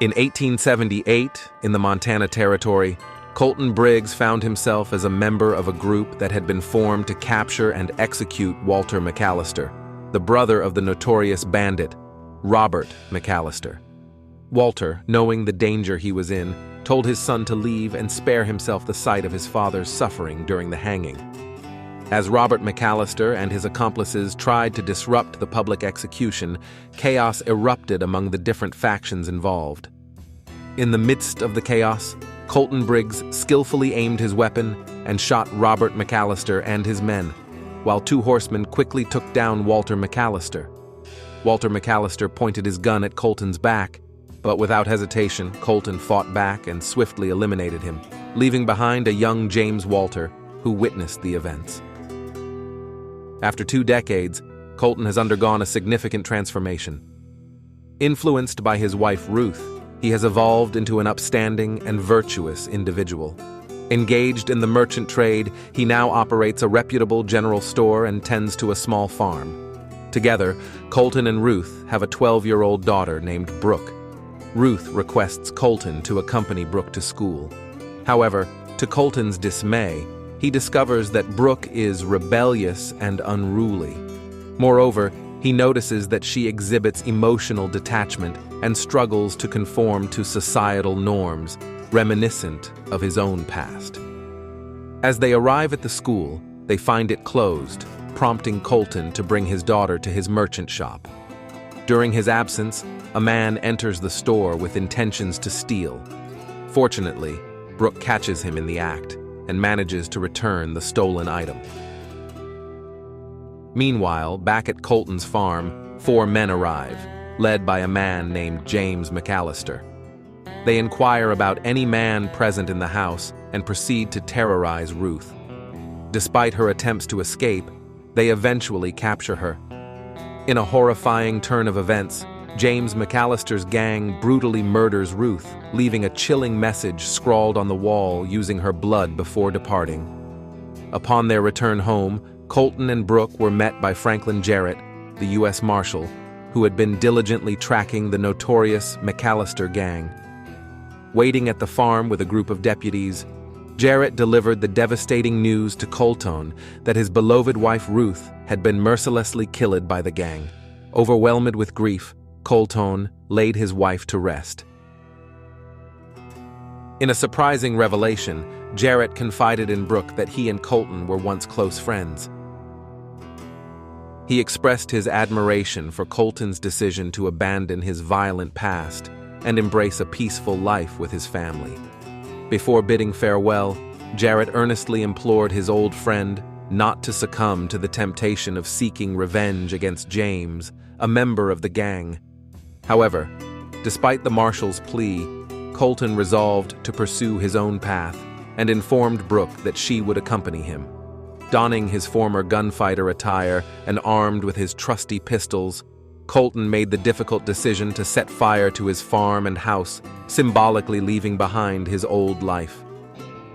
In 1878, in the Montana Territory, Colton Briggs found himself as a member of a group that had been formed to capture and execute Walter McAllister, the brother of the notorious bandit, Robert McAllister. Walter, knowing the danger he was in, told his son to leave and spare himself the sight of his father's suffering during the hanging. As Robert McAllister and his accomplices tried to disrupt the public execution, chaos erupted among the different factions involved. In the midst of the chaos, Colton Briggs skillfully aimed his weapon and shot Robert McAllister and his men, while two horsemen quickly took down Walter McAllister. Walter McAllister pointed his gun at Colton's back, but without hesitation, Colton fought back and swiftly eliminated him, leaving behind a young James Walter who witnessed the events. After 2 decades, Colton has undergone a significant transformation. Influenced by his wife Ruth, he has evolved into an upstanding and virtuous individual. Engaged in the merchant trade, he now operates a reputable general store and tends to a small farm. Together, Colton and Ruth have a 12-year-old daughter named Brooke. Ruth requests Colton to accompany Brooke to school. However, to Colton's dismay, he discovers that Brooke is rebellious and unruly. Moreover, he notices that she exhibits emotional detachment and struggles to conform to societal norms, reminiscent of his own past. As they arrive at the school, they find it closed, prompting Colton to bring his daughter to his merchant shop. During his absence, a man enters the store with intentions to steal. Fortunately, Brooke catches him in the act and manages to return the stolen item. Meanwhile, back at Colton's farm, 4 men arrive, led by a man named James McAllister. They inquire about any man present in the house and proceed to terrorize Ruth. Despite her attempts to escape, they eventually capture her. In a horrifying turn of events, James McAllister's gang brutally murders Ruth, leaving a chilling message scrawled on the wall using her blood before departing. Upon their return home, Colton and Brooke were met by Franklin Jarrett, the U.S. Marshal, who had been diligently tracking the notorious McAllister gang. Waiting at the farm with a group of deputies, Jarrett delivered the devastating news to Colton that his beloved wife Ruth had been mercilessly killed by the gang. Overwhelmed with grief, Colton laid his wife to rest. In a surprising revelation, Jarrett confided in Brooke that he and Colton were once close friends. He expressed his admiration for Colton's decision to abandon his violent past and embrace a peaceful life with his family. Before bidding farewell, Jarrett earnestly implored his old friend not to succumb to the temptation of seeking revenge against James, a member of the gang. However, despite the marshal's plea, Colton resolved to pursue his own path and informed Brooke that she would accompany him. Donning his former gunfighter attire and armed with his trusty pistols, Colton made the difficult decision to set fire to his farm and house, symbolically leaving behind his old life.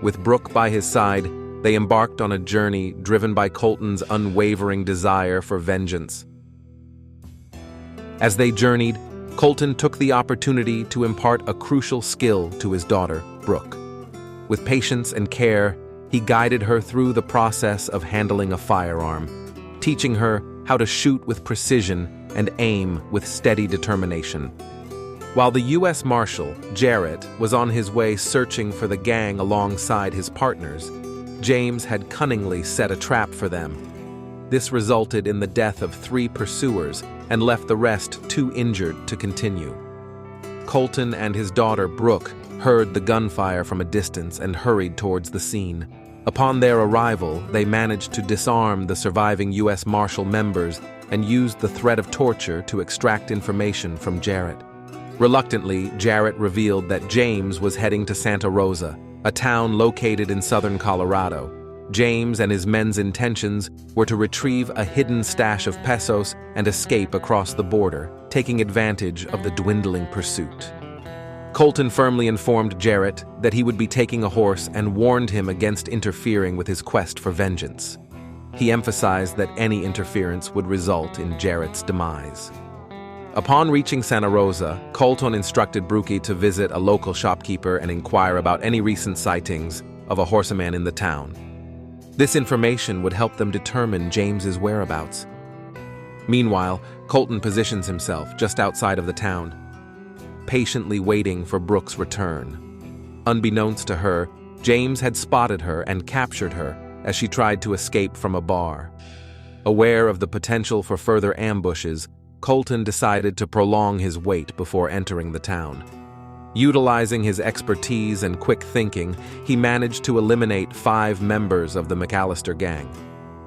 With Brooke by his side, they embarked on a journey driven by Colton's unwavering desire for vengeance. As they journeyed, Colton took the opportunity to impart a crucial skill to his daughter, Brooke. With patience and care, he guided her through the process of handling a firearm, teaching her how to shoot with precision and aim with steady determination. While the U.S. Marshal, Jarrett, was on his way searching for the gang alongside his partners, James had cunningly set a trap for them. This resulted in the death of 3 pursuers and left the rest too injured to continue. Colton and his daughter Brooke heard the gunfire from a distance and hurried towards the scene. Upon their arrival, they managed to disarm the surviving U.S. Marshal members and used the threat of torture to extract information from Jarrett. Reluctantly, Jarrett revealed that James was heading to Santa Rosa, a town located in southern Colorado. James and his men's intentions were to retrieve a hidden stash of pesos and escape across the border, taking advantage of the dwindling pursuit. Colton firmly informed Jarrett that he would be taking a horse and warned him against interfering with his quest for vengeance. He emphasized that any interference would result in Jarrett's demise. Upon reaching Santa Rosa, Colton instructed Brookie to visit a local shopkeeper and inquire about any recent sightings of a horseman in the town. This information would help them determine James's whereabouts. Meanwhile, Colton positions himself just outside of the town, patiently waiting for Brooke's return. Unbeknownst to her, James had spotted her and captured her as she tried to escape from a bar. Aware of the potential for further ambushes, Colton decided to prolong his wait before entering the town. Utilizing his expertise and quick thinking, he managed to eliminate 5 members of the McAllister gang.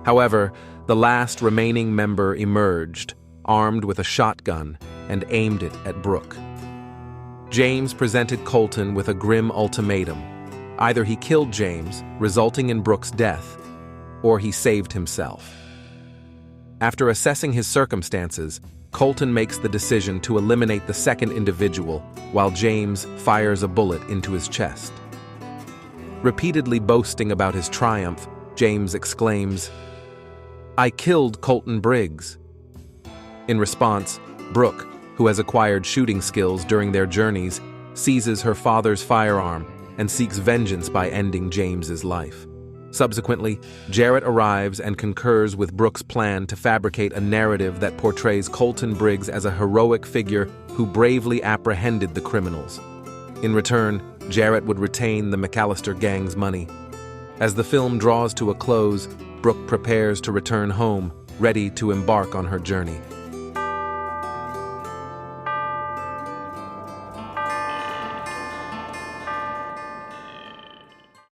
However, the last remaining member emerged, armed with a shotgun, and aimed it at Brooke. James presented Colton with a grim ultimatum. Either he killed James, resulting in Brooke's death, or he saved himself. After assessing his circumstances, Colton makes the decision to eliminate the second individual while James fires a bullet into his chest. Repeatedly boasting about his triumph, James exclaims, "I killed Colton Briggs." In response, Brooke, who has acquired shooting skills during their journeys, seizes her father's firearm and seeks vengeance by ending James's life. Subsequently, Jarrett arrives and concurs with Brooke's plan to fabricate a narrative that portrays Colton Briggs as a heroic figure who bravely apprehended the criminals. In return, Jarrett would retain the McAllister gang's money. As the film draws to a close, Brooke prepares to return home, ready to embark on her journey.